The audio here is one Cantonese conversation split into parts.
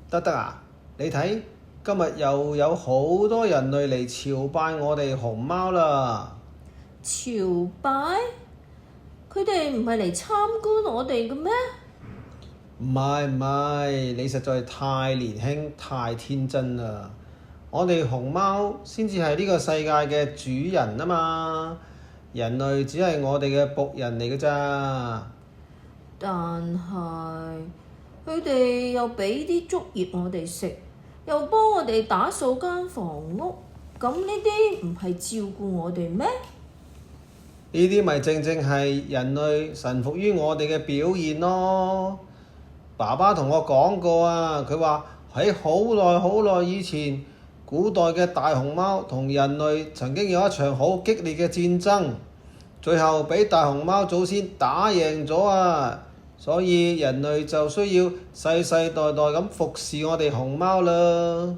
得啊，你睇今日又有好多人類嚟朝拜我哋熊貓啦。朝拜？佢哋唔係嚟參觀我哋嘅咩？唔係，你實在太年輕太天真啦。我哋熊貓先至係呢個世界嘅主人啊嘛，人類只係我哋嘅僕人嚟嘅咋。但係佢哋又俾啲竹葉我哋食，又幫我哋打掃間房屋，咁呢啲唔係照顧我哋咩？呢啲咪正正係人類臣服於我哋嘅表現咯。爸爸同我講過啊，佢話喺好耐以前，古代嘅大熊貓同人類曾經有一場好激烈嘅戰爭，最後俾大熊貓祖先打贏咗啊！所以人類就需要世世代代咁服侍我哋熊貓啦。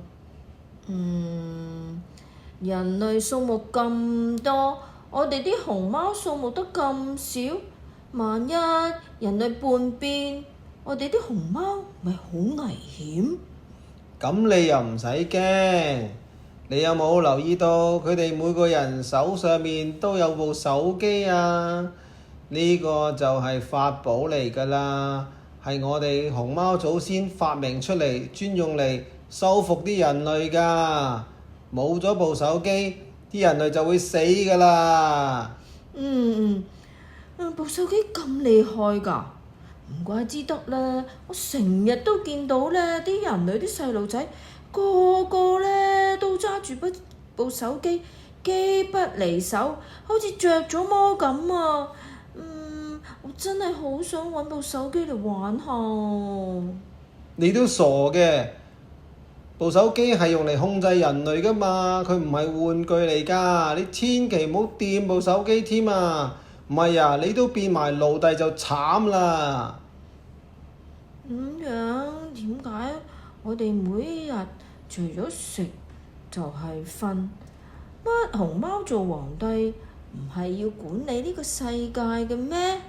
人類數目咁多，我哋啲熊貓數目得咁少，萬一人類叛變，我哋啲熊貓咪好危險。咁你又唔使驚，你有冇留意到佢哋每個人手上面都有部手機啊？呢個就係法寶嚟㗎啦，係我哋熊貓祖先發明出嚟，專用嚟收服啲人類㗎。冇咗部手機，啲人類就會死㗎啦。部手機咁厲害㗎，唔怪之得啦！我成日都見到咧，啲人類啲細路仔個個咧都揸住部手機，機不離手，好似着咗魔咁啊！我真係好想揾部手機嚟玩下。你都傻嘅，部手機係用嚟控制人類㗎嘛，佢唔係玩具嚟㗎，你千祈唔好掂部手機添啊！唔係啊，你都變埋奴隸就慘啦。咁樣點解我哋每一日除咗食就係瞓？乜熊貓做皇帝唔係要管理呢個世界嘅咩？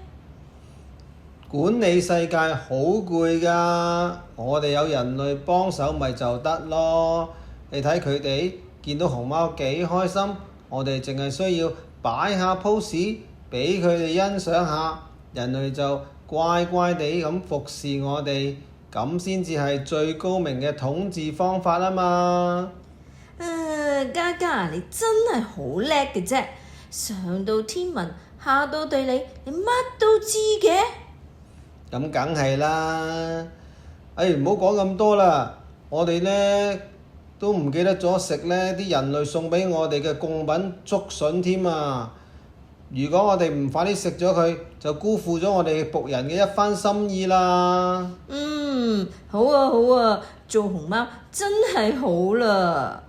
管理世界好攰㗎，我哋有人類幫手咪就得咯。你睇佢哋見到熊貓幾開心，我哋淨係需要擺下 pose，俾佢哋欣賞下，人類就乖乖地咁服侍我哋，咁先至係最高明嘅統治方法啊嘛。嘉嘉你真係好叻嘅啫，上到天文，下到地理，你乜都知嘅。咁梗係啦，唔好講咁多啦，我哋呢都唔記得咗食呢啲人類送俾我哋嘅貢品竹筍添啊！如果我哋唔快啲食咗佢，就辜負咗我哋僕人嘅一番心意啦。好啊，做熊貓真係好啦。